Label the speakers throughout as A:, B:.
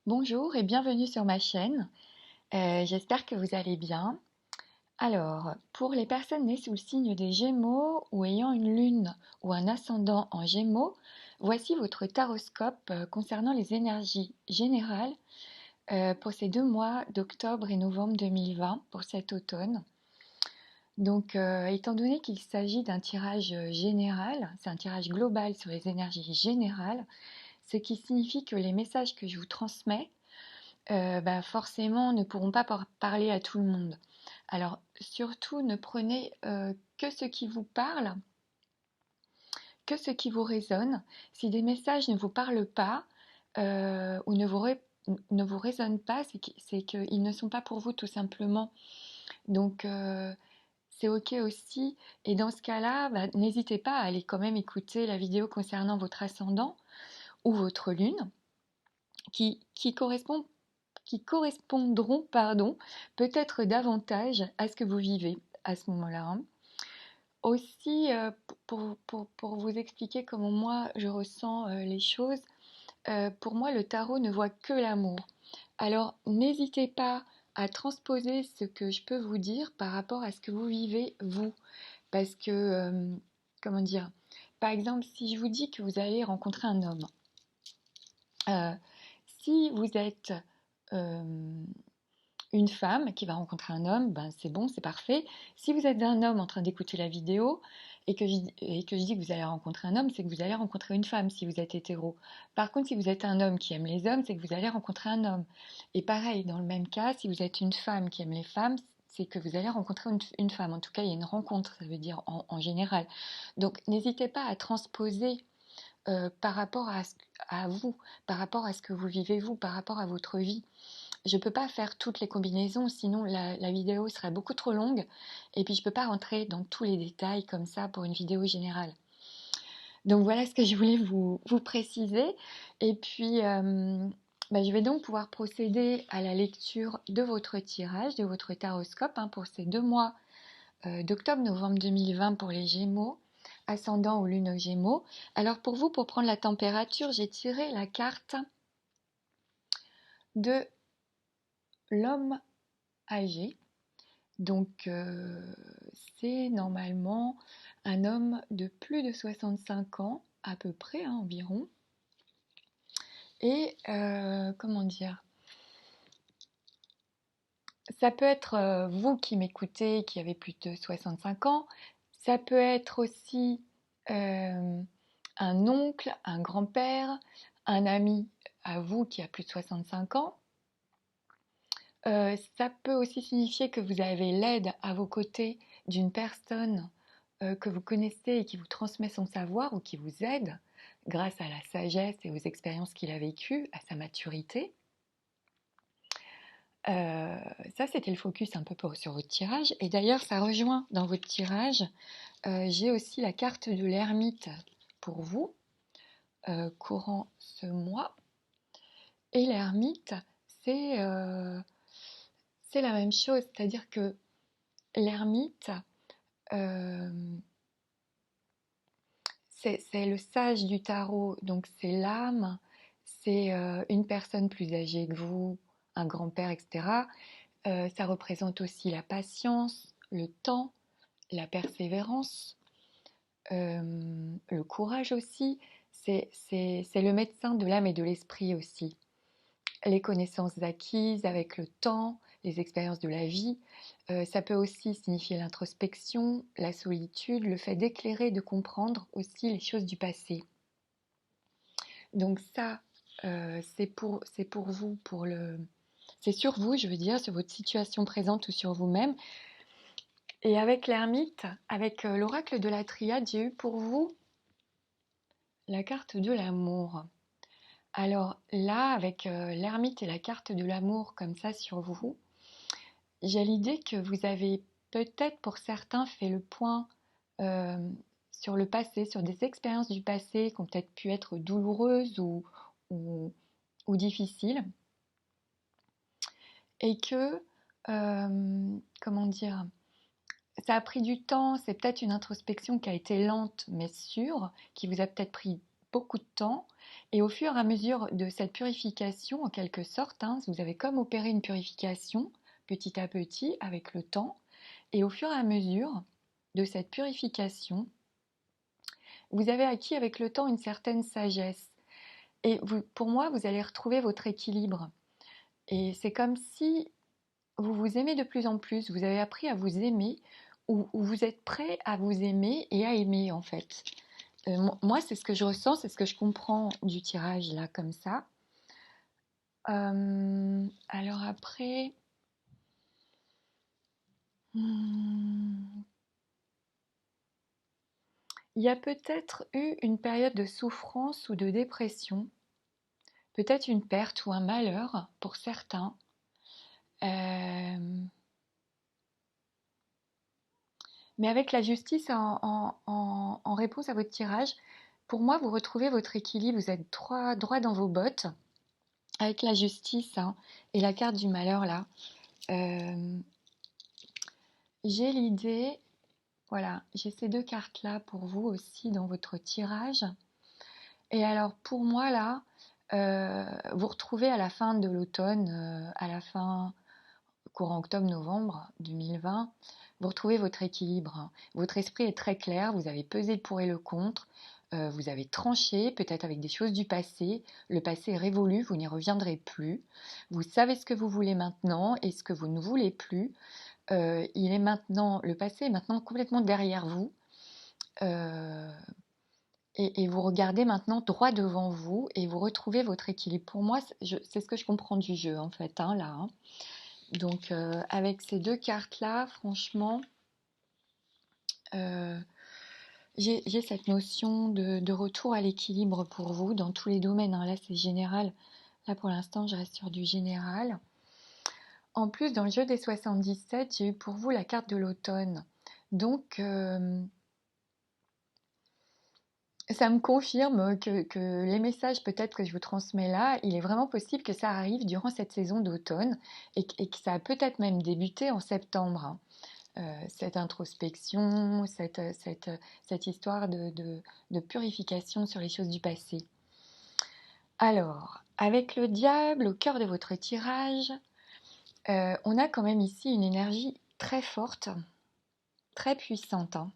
A: Bonjour et bienvenue sur ma chaîne. J'espère que vous allez bien. Alors, pour les personnes nées sous le signe des Gémeaux ou ayant une lune ou un ascendant en Gémeaux, voici votre taroscope concernant les énergies générales pour ces 2 mois d'octobre et novembre 2020 pour cet automne. Donc, étant donné qu'il s'agit d'un tirage général, c'est un tirage global sur les énergies générales, ce qui signifie que les messages que je vous transmets forcément ne pourront pas parler à tout le monde. Alors surtout ne prenez que ce qui vous parle, que ce qui vous résonne. Si des messages ne vous parlent pas ou ne vous résonnent pas, c'est qu'ils ne sont pas pour vous tout simplement. Donc c'est ok aussi. Et dans ce cas-là, n'hésitez pas à aller quand même écouter la vidéo concernant votre ascendant ou votre lune qui correspondront peut-être davantage à ce que vous vivez à ce moment-là, hein. Aussi, pour vous expliquer comment moi je ressens les choses, pour moi le tarot ne voit que l'amour. Alors n'hésitez pas à transposer ce que je peux vous dire par rapport à ce que vous vivez vous. Parce que, comment dire, par exemple, si je vous dis que vous allez rencontrer un homme, euh, si vous êtes euh, une femme qui va rencontrer un homme, ben c'est bon, c'est parfait. Si vous êtes un homme en train d'écouter la vidéo et que je dis que vous allez rencontrer un homme, c'est que vous allez rencontrer une femme si vous êtes hétéro. Par contre, si vous êtes un homme qui aime les hommes, c'est que vous allez rencontrer un homme. Et pareil, dans le même cas, si vous êtes une femme qui aime les femmes, c'est que vous allez rencontrer une femme. En tout cas, il y a une rencontre, ça veut dire en général. Donc, n'hésitez pas à transposer par rapport à vous, par rapport à ce que vous vivez vous, par rapport à votre vie. Je ne peux pas faire toutes les combinaisons, sinon la vidéo serait beaucoup trop longue. Et puis je ne peux pas rentrer dans tous les détails comme ça pour une vidéo générale. Donc voilà ce que je voulais vous préciser. Et puis je vais donc pouvoir procéder à la lecture de votre tirage, de votre taroscope pour ces 2 mois d'octobre-novembre 2020 pour les Gémeaux, ascendant ou lune aux Gémeaux. Alors pour vous, pour prendre la température, j'ai tiré la carte de l'homme âgé. Donc, c'est normalement un homme de plus de 65 ans, à peu près, environ. Et, comment dire, ça peut être vous qui m'écoutez, qui avez plus de 65 ans. Ça peut être aussi un oncle, un grand-père, un ami à vous qui a plus de 65 ans. Ça peut aussi signifier que vous avez l'aide à vos côtés d'une personne que vous connaissez et qui vous transmet son savoir ou qui vous aide grâce à la sagesse et aux expériences qu'il a vécues, à sa maturité. Ça, c'était le focus un peu sur votre tirage. Et d'ailleurs, ça rejoint dans votre tirage. J'ai aussi la carte de l'ermite pour vous, courant ce mois. Et l'ermite, c'est la même chose, c'est-à-dire que l'ermite, euh, c'est le sage du tarot, donc c'est l'âme, c'est une personne plus âgée que vous, un grand-père, etc. Ça représente aussi la patience, le temps, la persévérance, le courage aussi. C'est le médecin de l'âme et de l'esprit aussi. Les connaissances acquises avec le temps, les expériences de la vie. Ça peut aussi signifier l'introspection, la solitude, le fait d'éclairer, de comprendre aussi les choses du passé. Donc ça, c'est pour vous, c'est sur vous, je veux dire, sur votre situation présente ou sur vous-même. Et avec l'ermite, avec l'oracle de la triade, j'ai eu pour vous la carte de l'amour. Alors là, avec l'ermite et la carte de l'amour comme ça sur vous, j'ai l'idée que vous avez peut-être pour certains fait le point euh, sur le passé, sur des expériences du passé qui ont peut-être pu être douloureuses ou, ou difficiles, et que, comment dire, ça a pris du temps, c'est peut-être une introspection qui a été lente mais sûre, qui vous a peut-être pris beaucoup de temps. Et au fur et à mesure de cette purification, en quelque sorte, hein, vous avez comme opéré une purification petit à petit avec le temps. Et au fur et à mesure de cette purification, vous avez acquis avec le temps une certaine sagesse. Et vous, pour moi, vous allez retrouver votre équilibre. Et c'est comme si vous vous aimez de plus en plus, vous avez appris à vous aimer, ou vous êtes prêt à vous aimer et à aimer en fait. Moi, c'est ce que je ressens, c'est ce que je comprends du tirage là, comme ça. Alors après, hmm, il y a peut-être eu une période de souffrance ou de dépression, peut-être une perte ou un malheur pour certains. Euh, Mais avec la justice en réponse à votre tirage, pour moi, vous retrouvez votre équilibre, vous êtes droit dans vos bottes, avec la justice, hein, et la carte du malheur là. Euh, j'ai l'idée, voilà, j'ai ces deux cartes-là pour vous aussi dans votre tirage. Et alors pour moi là, vous retrouvez à la fin de l'automne, à la fin courant octobre-novembre 2020, vous retrouvez votre équilibre. Votre esprit est très clair, vous avez pesé le pour et le contre, vous avez tranché, peut-être avec des choses du passé. Le passé est révolu, vous n'y reviendrez plus. Vous savez ce que vous voulez maintenant et ce que vous ne voulez plus. Il est maintenant, le passé est maintenant complètement derrière vous. Euh, et vous regardez maintenant droit devant vous et vous retrouvez votre équilibre. Pour moi, c'est ce que je comprends du jeu en fait, hein, là. Hein. Donc avec ces deux cartes-là, franchement, euh, j'ai cette notion de retour à l'équilibre pour vous dans tous les domaines. Hein. Là, c'est général. Là, pour l'instant, je reste sur du général. En plus, dans le jeu des 77, j'ai eu pour vous la carte de l'automne. Donc, ça me confirme que les messages peut-être que je vous transmets là, il est vraiment possible que ça arrive durant cette saison d'automne et que ça a peut-être même débuté en septembre. Hein. Cette introspection, cette histoire de purification sur les choses du passé. Alors, avec le diable au cœur de votre tirage, on a quand même ici une énergie très forte, très puissante. Hein.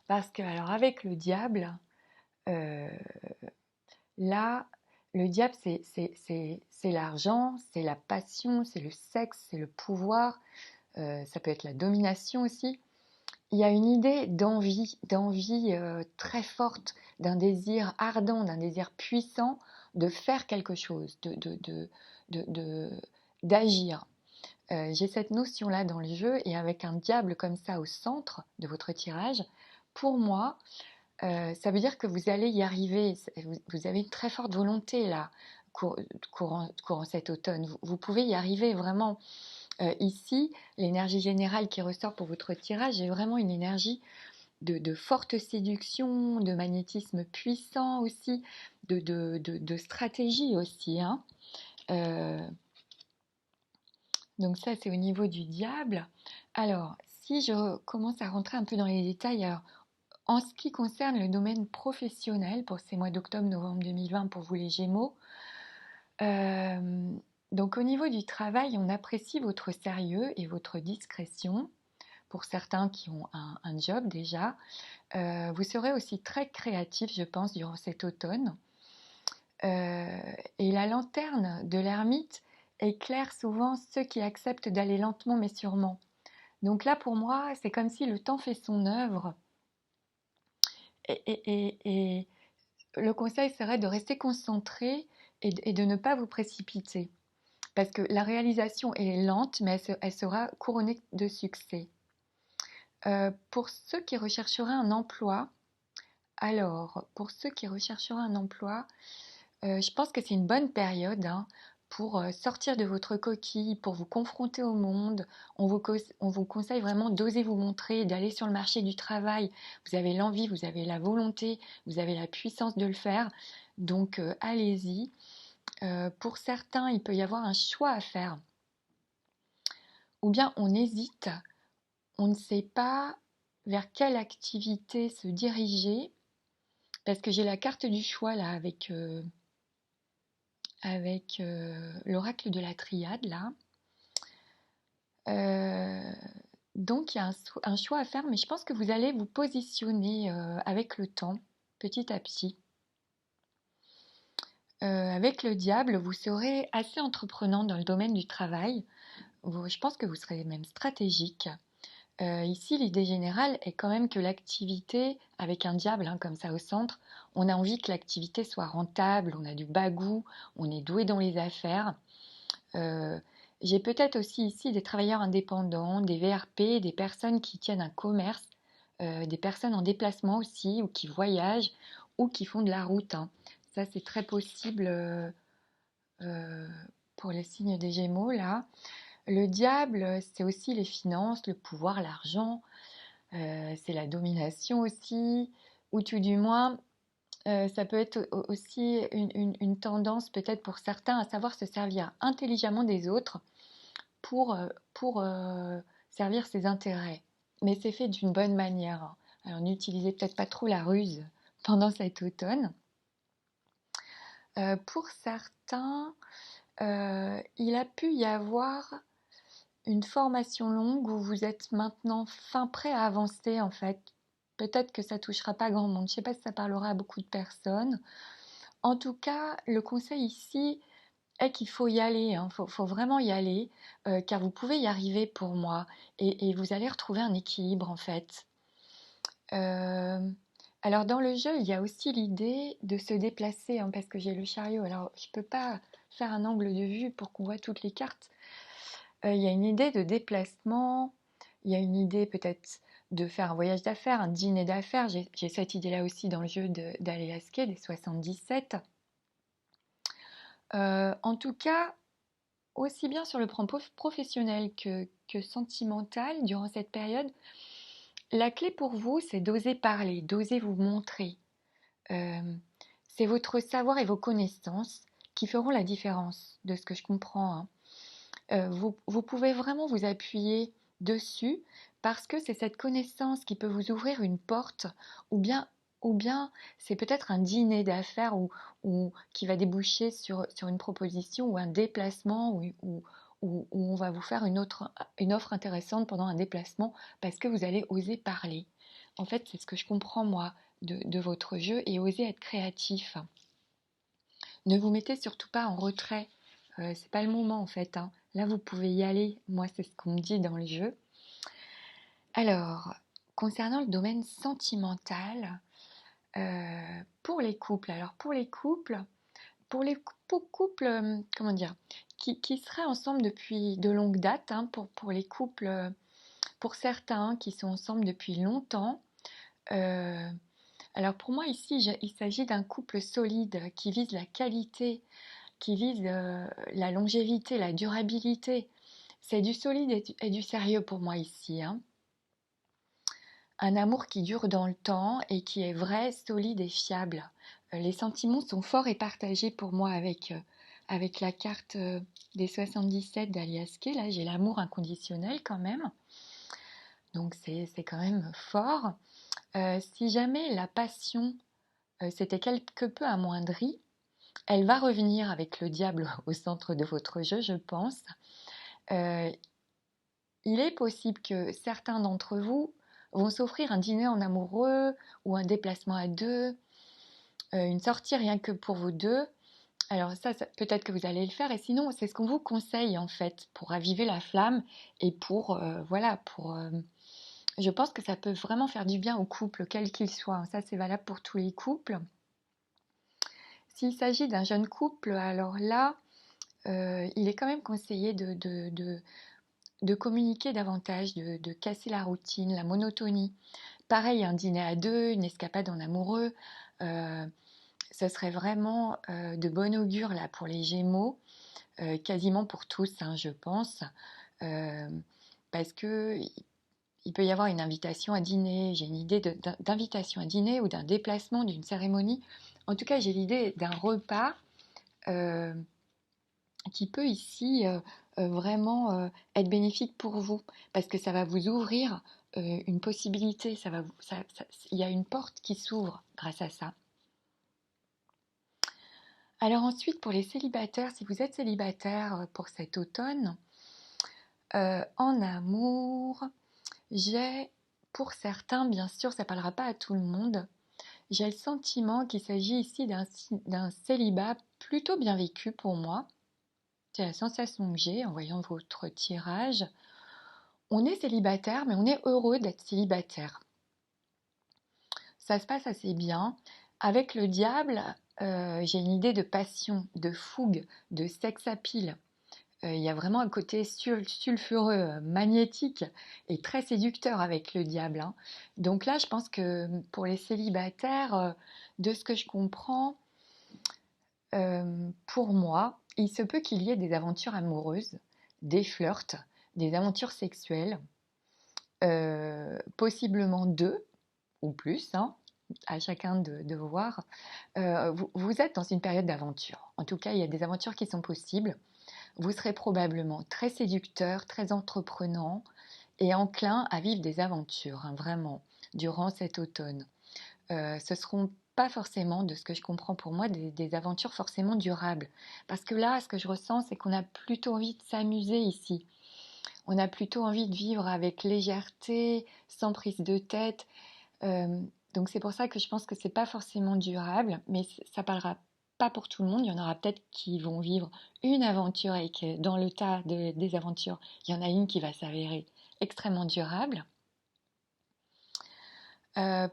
A: Parce que, alors, avec le diable, euh, là, le diable, c'est l'argent, c'est la passion, c'est le sexe, c'est le pouvoir, ça peut être la domination aussi. Il y a une idée d'envie très forte, d'un désir ardent, d'un désir puissant de faire quelque chose, d'agir. J'ai cette notion-là dans le jeu et avec un diable comme ça au centre de votre tirage, pour moi, ça veut dire que vous allez y arriver. Vous avez une très forte volonté là, courant cet automne. Vous pouvez y arriver vraiment. Ici, l'énergie générale qui ressort pour votre tirage est vraiment une énergie de forte séduction, de magnétisme puissant aussi, de stratégie aussi. Hein. Euh, donc ça, c'est au niveau du diable. Alors, si je commence à rentrer un peu dans les détails, alors, en ce qui concerne le domaine professionnel pour ces mois d'octobre-novembre 2020 pour vous les Gémeaux, euh, donc au niveau du travail, on apprécie votre sérieux et votre discrétion. Pour certains qui ont un job déjà, vous serez aussi très créatif, je pense, durant cet automne. Et la lanterne de l'ermite éclaire souvent ceux qui acceptent d'aller lentement mais sûrement. Donc là, pour moi, c'est comme si le temps fait son œuvre. Et le conseil serait de rester concentré et de ne pas vous précipiter. Parce que la réalisation est lente, mais elle sera couronnée de succès. Pour ceux qui rechercheraient un emploi, alors, pour ceux qui rechercheraient un emploi, je pense que c'est une bonne période hein, pour sortir de votre coquille, pour vous confronter au monde. On vous conseille vraiment d'oser vous montrer, d'aller sur le marché du travail. Vous avez l'envie, vous avez la volonté, vous avez la puissance de le faire. Donc, allez-y. Pour certains, il peut y avoir un choix à faire. Ou bien on hésite, on ne sait pas vers quelle activité se diriger parce que j'ai la carte du choix là avec l'oracle de la triade là. Euh, donc il y a un choix à faire, mais je pense que vous allez vous positionner avec le temps, petit à petit. Avec le diable, vous serez assez entreprenant dans le domaine du travail. Je pense que vous serez même stratégique. Ici, l'idée générale est quand même que l'activité, avec un diable hein, comme ça au centre, on a envie que l'activité soit rentable, on a du bagou, on est doué dans les affaires. Euh, j'ai peut-être aussi ici des travailleurs indépendants, des VRP, des personnes qui tiennent un commerce, des personnes en déplacement aussi, ou qui voyagent, ou qui font de la route, hein. Ça, c'est très possible euh, pour les signes des Gémeaux, là. Le diable, c'est aussi les finances, le pouvoir, l'argent, c'est la domination aussi, ou tout du moins, ça peut être aussi une tendance peut-être pour certains à savoir se servir intelligemment des autres pour, servir ses intérêts. Mais c'est fait d'une bonne manière, hein. Alors n'utilisez peut-être pas trop la ruse pendant cet automne. Pour certains, il a pu y avoir une formation longue où vous êtes maintenant fin prêt à avancer en fait. Peut-être que ça touchera pas grand monde. Je ne sais pas si ça parlera à beaucoup de personnes. En tout cas, le conseil ici est qu'il faut y aller, hein. Faut vraiment y aller, car vous pouvez y arriver pour moi. Et vous allez retrouver un équilibre en fait. Euh, alors dans le jeu, il y a aussi l'idée de se déplacer, hein, parce que j'ai le chariot. Alors je ne peux pas faire un angle de vue pour qu'on voit toutes les cartes. Il y a une idée de déplacement, il y a une idée peut-être de faire un voyage d'affaires, un dîner d'affaires. J'ai cette idée-là aussi dans le jeu d'Aliaské des 77. En tout cas, aussi bien sur le plan professionnel que sentimental, durant cette période, la clé pour vous, c'est d'oser parler, d'oser vous montrer. Euh, c'est votre savoir et vos connaissances qui feront la différence, de ce que je comprends, hein. Vous pouvez vraiment vous appuyer dessus parce que c'est cette connaissance qui peut vous ouvrir une porte ou bien, ou bien c'est peut-être un dîner d'affaires ou qui va déboucher sur une proposition ou un déplacement ou on va vous faire une offre intéressante pendant un déplacement parce que vous allez oser parler. En fait, c'est ce que je comprends moi de votre jeu et oser être créatif. Ne vous mettez surtout pas en retrait. C'est pas le moment en fait, hein. Là, vous pouvez y aller. Moi, c'est ce qu'on me dit dans le jeu. Alors, concernant le domaine sentimental, pour les couples. Alors, pour les couples, comment dire, qui seraient ensemble depuis de longues dates, hein, pour les couples, pour certains qui sont ensemble depuis longtemps. euh, alors, pour moi, ici, il s'agit d'un couple solide qui vise la qualité, qui vise la longévité, la durabilité. C'est du solide et du sérieux pour moi ici, hein. Un amour qui dure dans le temps et qui est vrai, solide et fiable. Les sentiments sont forts et partagés pour moi avec la carte des 77 d'Aliaské. Là, j'ai l'amour inconditionnel quand même. Donc c'est quand même fort. Si jamais la passion s'était quelque peu amoindrie, elle va revenir avec le diable au centre de votre jeu, je pense. Euh, il est possible que certains d'entre vous vont s'offrir un dîner en amoureux ou un déplacement à deux, une sortie rien que pour vous deux. Alors ça, peut-être que vous allez le faire et sinon c'est ce qu'on vous conseille en fait pour raviver la flamme et je pense que ça peut vraiment faire du bien au couple quel qu'il soit. Ça c'est valable pour tous les couples. S'il s'agit d'un jeune couple, alors là, il est quand même conseillé de communiquer davantage, de casser la routine, la monotonie. Pareil, un dîner à deux, une escapade en amoureux, euh, ce serait vraiment de bon augure là pour les Gémeaux, quasiment pour tous, hein, je pense, euh, parce que il peut y avoir une invitation à dîner. J'ai une idée d'invitation à dîner ou d'un déplacement, d'une cérémonie. En tout cas, j'ai l'idée d'un repas euh, qui peut ici vraiment être bénéfique pour vous, parce que ça va vous ouvrir une possibilité, il y a une porte qui s'ouvre grâce à ça. Alors ensuite, pour les célibataires, si vous êtes célibataire pour cet automne, en amour, j'ai, pour certains, bien sûr, ça ne parlera pas à tout le monde, j'ai le sentiment qu'il s'agit ici d'un célibat plutôt bien vécu pour moi. C'est la sensation que j'ai en voyant votre tirage. On est célibataire, mais on est heureux d'être célibataire. Ça se passe assez bien. Avec le diable, j'ai une idée de passion, de fougue, de sex appeal. Il y a vraiment un côté sulfureux, magnétique et très séducteur avec le diable, hein. Donc là, je pense que pour les célibataires, de ce que je comprends, pour moi, il se peut qu'il y ait des aventures amoureuses, des flirts, des aventures sexuelles, possiblement deux ou plus, hein, à chacun de voir. Vous êtes dans une période d'aventure. En tout cas, il y a des aventures qui sont possibles. Vous serez probablement très séducteur, très entreprenant et enclin à vivre des aventures, hein, vraiment, durant cet automne. Ce seront pas forcément, de ce que je comprends pour moi, des aventures forcément durables. Parce que là, ce que je ressens, c'est qu'on a plutôt envie de s'amuser ici. On a plutôt envie de vivre avec légèreté, sans prise de tête. Euh, donc c'est pour ça que je pense que c'est pas forcément durable, mais ça parlera pas pour tout le monde. Il y en aura peut-être qui vont vivre une aventure et que dans le tas des aventures, il y en a une qui va s'avérer extrêmement durable.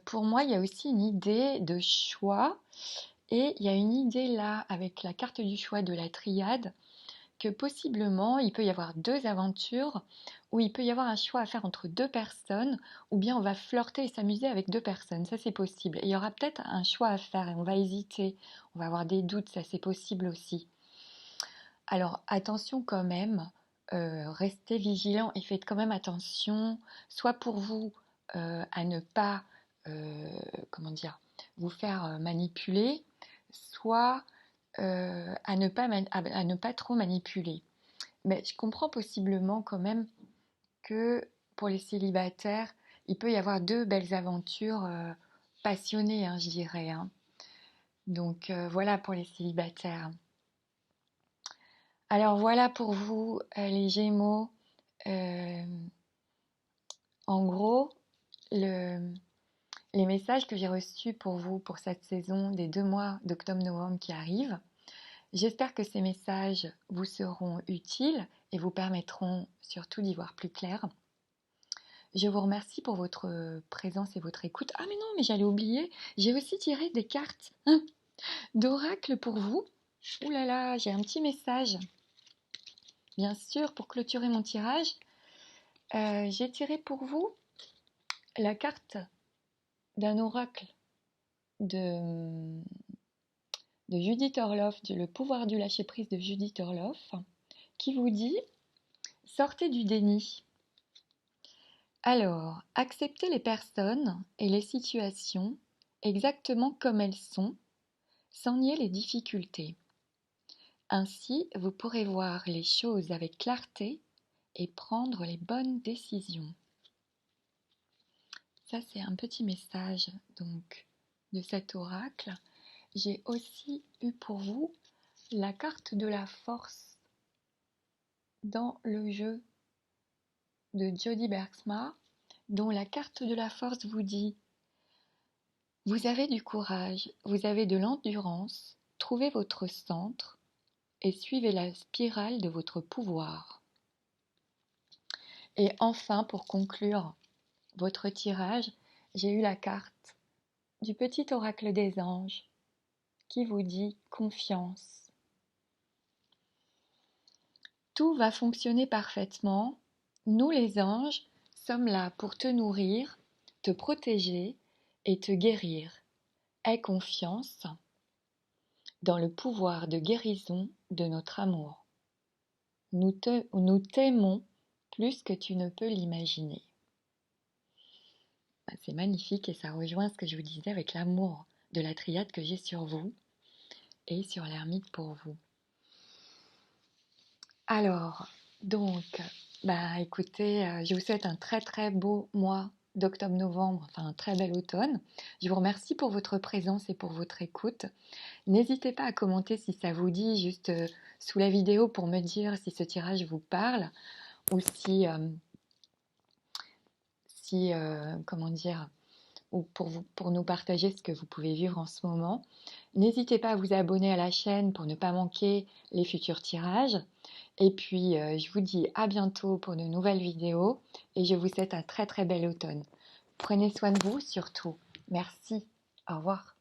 A: Pour moi, il y a aussi une idée de choix et il y a une idée là avec la carte du choix de la triade que possiblement il peut y avoir deux aventures où il peut y avoir un choix à faire entre deux personnes ou bien on va flirter et s'amuser avec deux personnes, ça c'est possible. Et il y aura peut-être un choix à faire et on va hésiter, on va avoir des doutes, ça c'est possible aussi. Alors attention quand même, restez vigilant et faites quand même attention, soit pour vous à ne pas, euh, comment dire, vous faire manipuler, soit à ne pas trop manipuler. Mais je comprends possiblement quand même que pour les célibataires, il peut y avoir deux belles aventures passionnées, hein, je dirais, hein. Donc voilà pour les célibataires. Alors voilà pour vous, les Gémeaux. Euh, en gros, le- les messages que j'ai reçus pour vous pour cette saison des 2 mois d'octobre-novembre qui arrivent. J'espère que ces messages vous seront utiles et vous permettront surtout d'y voir plus clair. Je vous remercie pour votre présence et votre écoute. Ah mais non, mais j'allais oublier, j'ai aussi tiré des cartes d'oracle pour vous. Ouh là là, j'ai un petit message. Bien sûr, pour clôturer mon tirage, j'ai tiré pour vous la carte d'un oracle de, de Judith Orloff, Le pouvoir du lâcher-prise de Judith Orloff, qui vous dit « Sortez du déni ». Alors, acceptez les personnes et les situations exactement comme elles sont, sans nier les difficultés. Ainsi, vous pourrez voir les choses avec clarté et prendre les bonnes décisions. Ça, c'est un petit message donc de cet oracle. J'ai aussi eu pour vous la carte de la force dans le jeu de Jody Bergsma, dont la carte de la force vous dit: vous avez du courage, vous avez de l'endurance, trouvez votre centre et suivez la spirale de votre pouvoir. Et enfin, pour conclure votre tirage, j'ai eu la carte du petit oracle des anges qui vous dit confiance. Tout va fonctionner parfaitement. Nous les anges sommes là pour te nourrir, te protéger et te guérir. Aie confiance dans le pouvoir de guérison de notre amour. Nous t'aimons plus que tu ne peux l'imaginer. C'est magnifique et ça rejoint ce que je vous disais avec l'amour de la triade que j'ai sur vous et sur l'ermite pour vous. Alors, donc, écoutez, je vous souhaite un très très beau mois d'octobre-novembre, enfin un très bel automne. Je vous remercie pour votre présence et pour votre écoute. N'hésitez pas à commenter si ça vous dit, juste sous la vidéo pour me dire si ce tirage vous parle ou comment dire, ou pour nous partager ce que vous pouvez vivre en ce moment. N'hésitez pas à vous abonner à la chaîne pour ne pas manquer les futurs tirages. Et puis, je vous dis à bientôt pour de nouvelles vidéos et je vous souhaite un très très bel automne. Prenez soin de vous surtout. Merci. Au revoir.